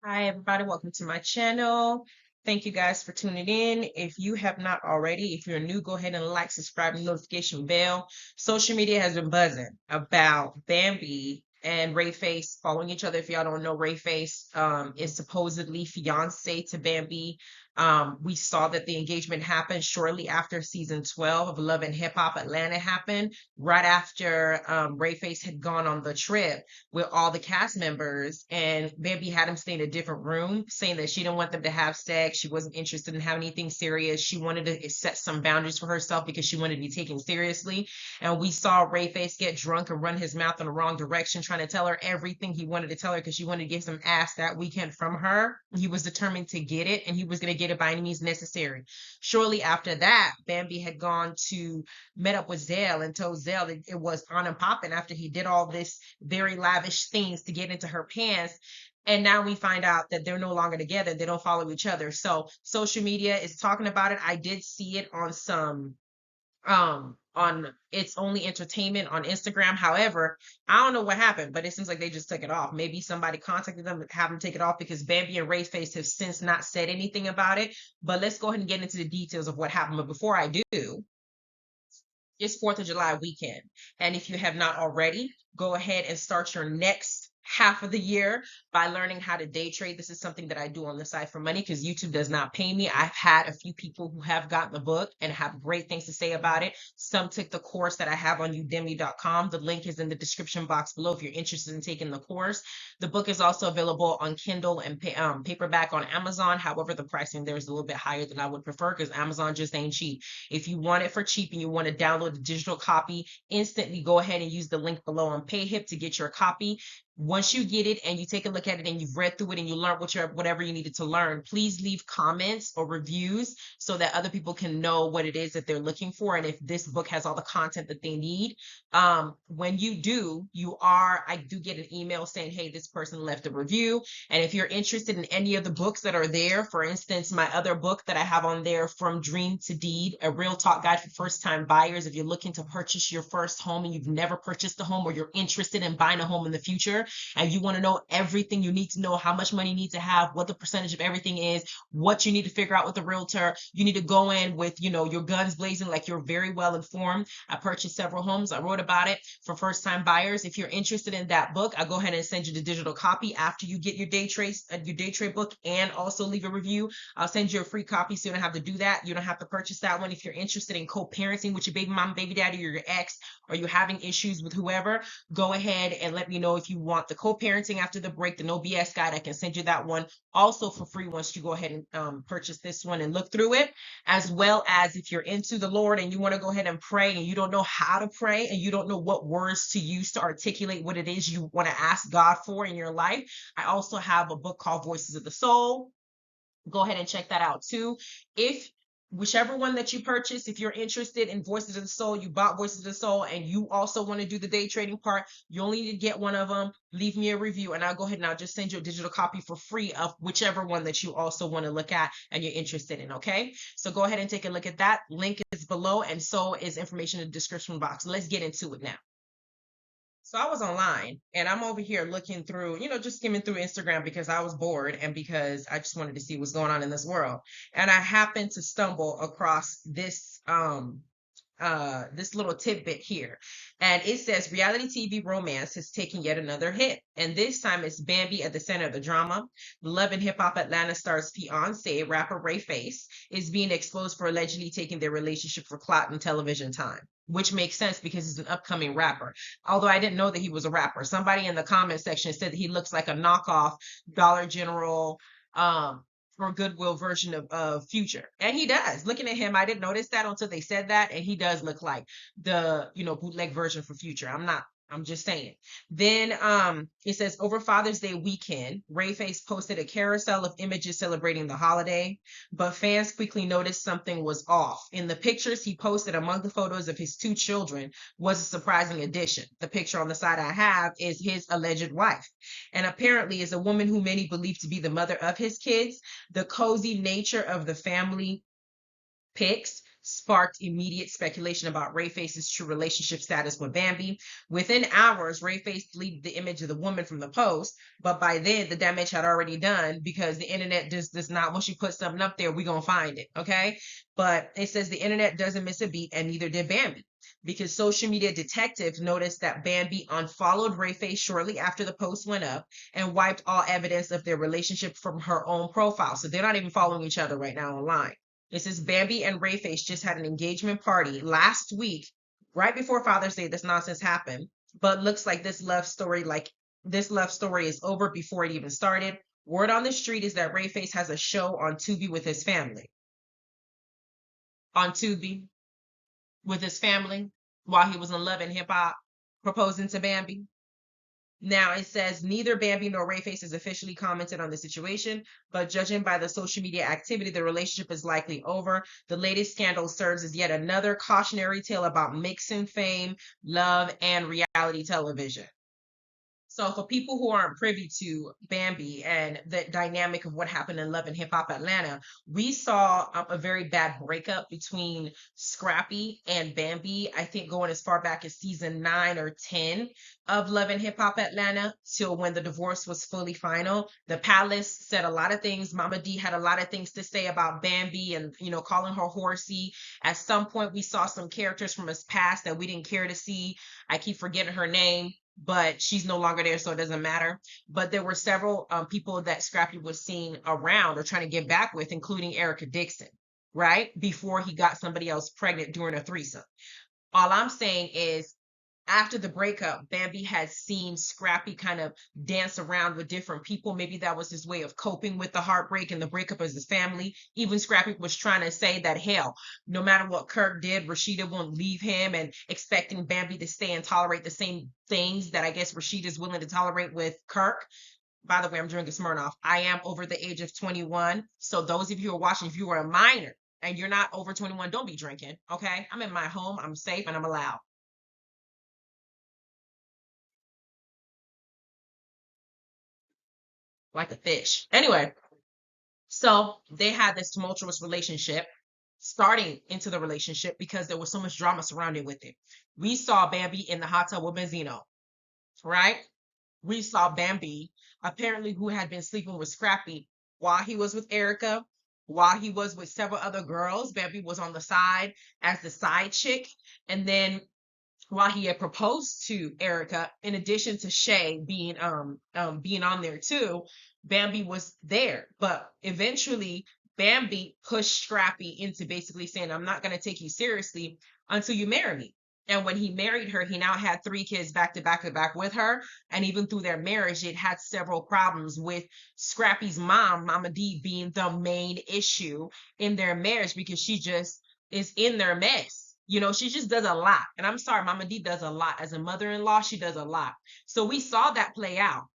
Hi, everybody. Welcome to my channel. Thank you guys for tuning in. If you have not already, if you're new, go ahead and like, subscribe, and notification bell. Social media has been buzzing about Bambi and Rayface following each other. If y'all don't know, Rayface is supposedly fiance to Bambi. We saw that the engagement happened shortly after season 12 of Love and Hip Hop Atlanta happened, right after Rayface had gone on the trip with all the cast members, and Bambi had him stay in a different room, saying that she didn't want them to have sex. She wasn't interested in having anything serious. She wanted to set some boundaries for herself because she wanted to be taken seriously. And we saw Rayface get drunk and run his mouth in the wrong direction, trying to tell her everything he wanted to tell her because she wanted to get some ass that weekend from her. He was determined to get it, and he was going to get it by any means necessary. Shortly after that, Bambi had gone to met up with Zell and told Zell that it was on and popping after he did all this very lavish things to get into her pants. And now we find out that they're no longer together. They don't follow each other. So social media is talking about it. I did see it on some on It's Only Entertainment on Instagram. However, I don't know what happened, but it seems like they just took it off. Maybe somebody contacted them and have them take it off because Bambi and Rayface have since not said anything about it. But let's go ahead and get into the details of what happened. But before I do, it's 4th of July weekend. And if you have not already, go ahead and start your next half of the year by learning how to day trade. This is something that I do on the side for money because YouTube does not pay me. I've had a few people who have gotten the book and have great things to say about it. Some took the course that I have on udemy.com. The link is in the description box below if you're interested in taking the course. The book is also available on Kindle and paperback on Amazon. However, the pricing there is a little bit higher than I would prefer because Amazon just ain't cheap. If you want it for cheap and you want to download the digital copy instantly, go ahead and use the link below on PayHip to get your copy. Once you get it and you take a look at it and you've read through it and you learn whatever you needed to learn, please leave comments or reviews so that other people can know what it is that they're looking for and if this book has all the content that they need. When you do, I do get an email saying, hey, this person left a review. And if you're interested in any of the books that are there, for instance, my other book that I have on there, From Dream to Deed, a real talk guide for first-time buyers. If you're looking to purchase your first home and you've never purchased a home, or you're interested in buying a home in the future, and you want to know everything you need to know, how much money you need to have, what the percentage of everything is, what you need to figure out with the realtor, you need to go in with, your guns blazing, like you're very well informed. I purchased several homes. I wrote about it for first time buyers. If you're interested in that book, I'll go ahead and send you the digital copy after you get your day trade book, and also leave a review. I'll send you a free copy so you don't have to do that. You don't have to purchase that one. If you're interested in co-parenting with your baby mom, baby daddy, or your ex, or you're having issues with whoever, go ahead and let me know if you want the co-parenting after the break, the no BS guide. I can send you that one also for free once you go ahead and purchase this one and look through it. As well as if you're into the Lord and you want to go ahead and pray and you don't know how to pray and you don't know what words to use to articulate what it is you want to ask God for in your life, I also have a book called Voices of the Soul. Go ahead and check that out too. If whichever one that you purchase, if you're interested in Voices of the Soul, you bought Voices of the Soul, and you also want to do the day trading part, you only need to get one of them. Leave me a review, and I'll go ahead and I'll just send you a digital copy for free of whichever one that you also want to look at and you're interested in. Okay, so go ahead and take a look at that. Link is below, and so is information in the description box. Let's get into it now. So I was online and I'm over here looking through, just skimming through Instagram because I was bored and because I just wanted to see what's going on in this world. And I happened to stumble across this little tidbit here. And it says reality TV romance has taken yet another hit. And this time it's Bambi at the center of the drama. Love and Hip Hop Atlanta star's fiance, rapper Rayface, is being exposed for allegedly taking their relationship for clout and television time. Which makes sense because he's an upcoming rapper. Although I didn't know that he was a rapper. Somebody in the comment section said that he looks like a knockoff Dollar General or Goodwill version of Future. And he does. Looking at him, I didn't notice that until they said that. And he does look like the, bootleg version for Future. I'm just saying. Then it says over Father's Day weekend, Rayface posted a carousel of images celebrating the holiday, but fans quickly noticed something was off. In the pictures he posted among the photos of his two children was a surprising addition. The picture on the side I have is his alleged wife, and apparently is a woman who many believe to be the mother of his kids. The cozy nature of the family pics sparked immediate speculation about Rayface's true relationship status with Bambi. Within hours, Rayface deleted the image of the woman from the post, but by then the damage had already done because the internet just does not, once you put something up there, we're going to find it, okay? But it says the internet doesn't miss a beat, and neither did Bambi, because social media detectives noticed that Bambi unfollowed Rayface shortly after the post went up and wiped all evidence of their relationship from her own profile. So they're not even following each other right now online. It says Bambi and Rayface just had an engagement party last week, right before Father's Day. This nonsense happened, but looks like this love story is over before it even started. Word on the street is that Rayface has a show on Tubi with his family. On Tubi with his family while he was in Love and Hip Hop proposing to Bambi. Now it says neither Bambi nor Rayface has officially commented on the situation, but judging by the social media activity, the relationship is likely over. The latest scandal serves as yet another cautionary tale about mixing fame, love, and reality television. So for people who aren't privy to Bambi and the dynamic of what happened in Love and Hip Hop Atlanta, we saw a very bad breakup between Scrappy and Bambi, I think going as far back as season 9 or 10 of Love and Hip Hop Atlanta till when the divorce was fully final. The Palace said a lot of things. Mama D had a lot of things to say about Bambi and, calling her horsey. At some point, we saw some characters from his past that we didn't care to see. I keep forgetting her name, but she's no longer there, so it doesn't matter. But there were several people that Scrappy was seeing around or trying to get back with, including Erica Dixon, right? Before he got somebody else pregnant during a threesome. All I'm saying is, after the breakup, Bambi had seen Scrappy kind of dance around with different people. Maybe that was his way of coping with the heartbreak and the breakup of his family. Even Scrappy was trying to say that, hell, no matter what Kirk did, Rashida won't leave him, and expecting Bambi to stay and tolerate the same things that I guess Rashida's willing to tolerate with Kirk. By the way, I'm drinking Smirnoff. I am over the age of 21. So those of you who are watching, if you are a minor and you're not over 21, don't be drinking, okay? I'm in my home, I'm safe, and I'm allowed. Like a fish. Anyway, so they had this tumultuous relationship starting into the relationship because there was so much drama surrounding with it. We saw Bambi in the hot tub with Benzino, right? We saw Bambi, apparently, who had been sleeping with Scrappy while he was with Erica, while he was with several other girls. Bambi was on the side as the side chick. And then while he had proposed to Erica, in addition to Shay being on there too, Bambi was there. But eventually Bambi pushed Scrappy into basically saying, I'm not gonna take you seriously until you marry me. And when he married her, he now had 3 kids back to back to back with her. And even through their marriage, it had several problems with Scrappy's mom, Mama D, being the main issue in their marriage because she just is in their mess. She just does a lot. And I'm sorry, Mama D does a lot. As a mother-in-law, she does a lot. So we saw that play out.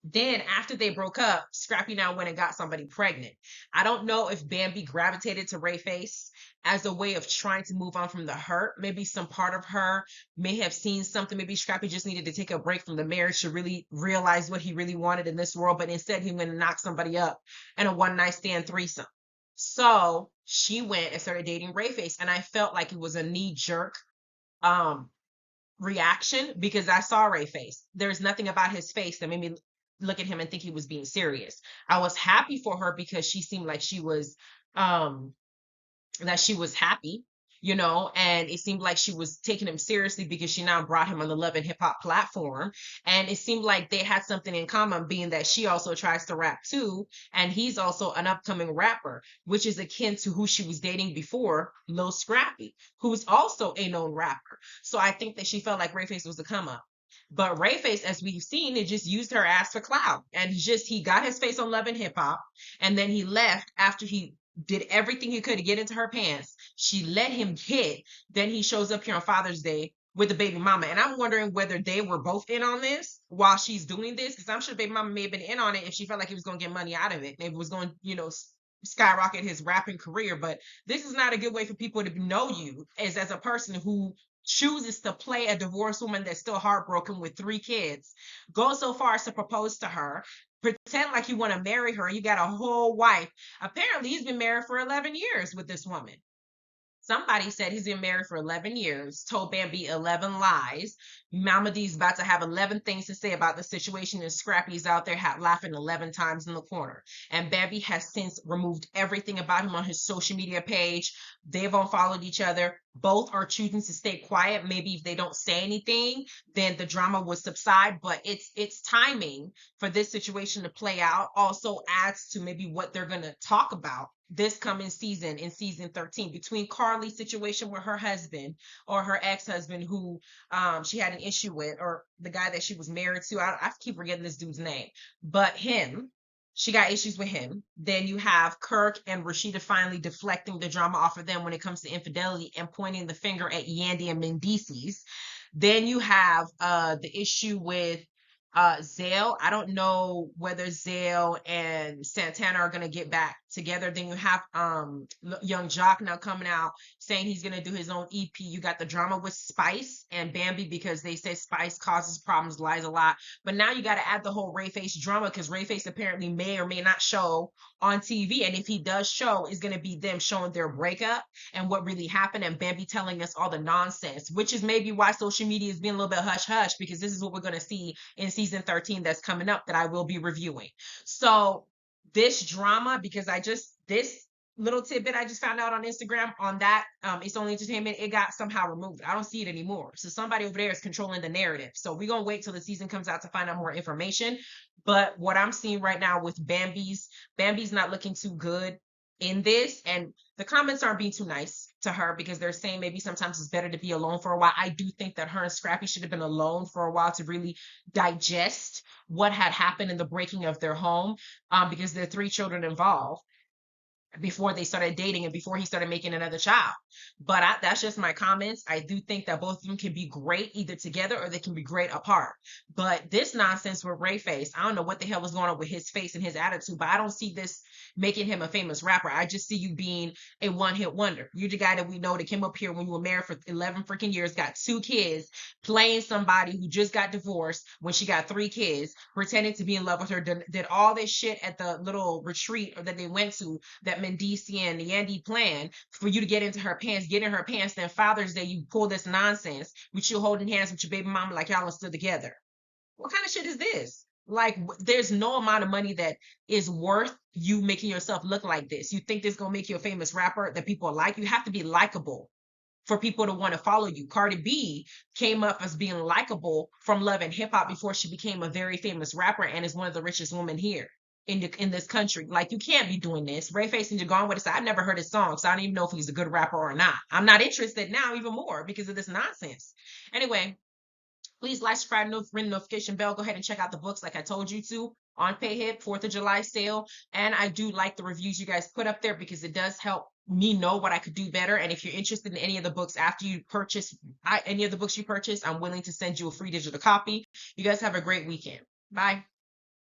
Then after they broke up, Scrappy now went and got somebody pregnant. I don't know if Bambi gravitated to Rayface as a way of trying to move on from the hurt. Maybe some part of her may have seen something. Maybe Scrappy just needed to take a break from the marriage to really realize what he really wanted in this world. But instead, he went and knocked somebody up in a one-night stand threesome. So she went and started dating Rayface. And I felt like it was a knee-jerk reaction because I saw Rayface. There's nothing about his face that made me look at him and think he was being serious. I was happy for her because she seemed like she was happy, and it seemed like she was taking him seriously because she now brought him on the Love and Hip Hop platform. And it seemed like they had something in common, being that she also tries to rap too, and he's also an upcoming rapper, which is akin to who she was dating before, Lil Scrappy, who's also a known rapper. So I think that she felt like Rayface was a come up. But Rayface, as we've seen, it just used her ass for clout. And he got his face on Love and Hip Hop. And then he left after he did everything he could to get into her pants. She let him hit. Then he shows up here on Father's Day with the baby mama. And I'm wondering whether they were both in on this while she's doing this. Because I'm sure baby mama may have been in on it if she felt like he was going to get money out of it. Maybe it was going, skyrocket his rapping career. But this is not a good way for people to know you as a person who chooses to play a divorced woman that's still heartbroken with 3 kids, go so far as to propose to her, pretend like you want to marry her, you got a whole wife. Apparently he's been married for 11 years with this woman. Somebody said he's been married for 11 years, told Bambi 11 lies. Mama D's about to have 11 things to say about the situation, and Scrappy's out there laughing 11 times in the corner. And Bambi has since removed everything about him on his social media page. They've unfollowed each other. Both are choosing to stay quiet. Maybe if they don't say anything, then the drama will subside. But it's timing for this situation to play out. Also adds to maybe what they're gonna talk about this coming season, in season 13, between Carly's situation with her husband, or her ex-husband, who she had an issue with, or the guy that she was married to. I keep forgetting this dude's name, but him. She got issues with him. Then you have Kirk and Rashida finally deflecting the drama off of them when it comes to infidelity and pointing the finger at Yandy and Mendices. Then you have the issue with Zale. I don't know whether Zale and Santana are gonna get back together. Then you have Young Jock now coming out saying he's gonna do his own EP. You got the drama with Spice and Bambi because they say Spice causes problems, lies a lot. But now you got to add the whole Rayface drama, because Rayface apparently may or may not show on TV, and if he does show, it's gonna be them showing their breakup and what really happened, and Bambi telling us all the nonsense, which is maybe why social media is being a little bit hush hush, because this is what we're gonna see in season 13 that's coming up that I will be reviewing. So this drama, because this little tidbit I just found out on Instagram on that It's Only Entertainment, it got somehow removed. I don't see it anymore. So somebody over there is controlling the narrative. So we're gonna wait till the season comes out to find out more information. But what I'm seeing right now with Bambi's not looking too good in this, and the comments aren't being too nice to her, because they're saying maybe sometimes it's better to be alone for a while. I do think that her and Scrappy should have been alone for a while to really digest what had happened in the breaking of their home, because there are 3 children involved before they started dating and before he started making another child. But that's just my comments. I do think that both of them can be great either together, or they can be great apart. But this nonsense with Rayface, I don't know what the hell was going on with his face and his attitude, but I don't see this making him a famous rapper. I just see you being a one-hit wonder. You're the guy that we know that came up here when you were married for 11 freaking years, got 2 kids, playing somebody who just got divorced when she got 3 kids, pretending to be in love with her, did all this shit at the little retreat that they went to, that Mendici and Yandy planned for you to get into her pants, get in her pants. Then Father's Day, you pull this nonsense with you holding hands with your baby mama like y'all are still together. What kind of shit is this? Like, there's no amount of money that is worth you making yourself look like this. You think this is gonna make you a famous rapper that people like? You have to be likable for people to want to follow you. Cardi B came up as being likable from Love and Hip Hop before she became a very famous rapper, and is one of the richest women here in this country. Like, you can't be doing this. Rayface needs to go on with it. I've never heard his song, so I don't even know if he's a good rapper or not. I'm not interested now even more because of this nonsense. Anyway, please like, subscribe, ring the notification bell. Go ahead and check out the books like I told you to on PayHip, 4th of July sale. And I do like the reviews you guys put up there, because it does help me know what I could do better. And if you're interested in any of the books after you purchase, any of the books you purchase, I'm willing to send you a free digital copy. You guys have a great weekend. Bye.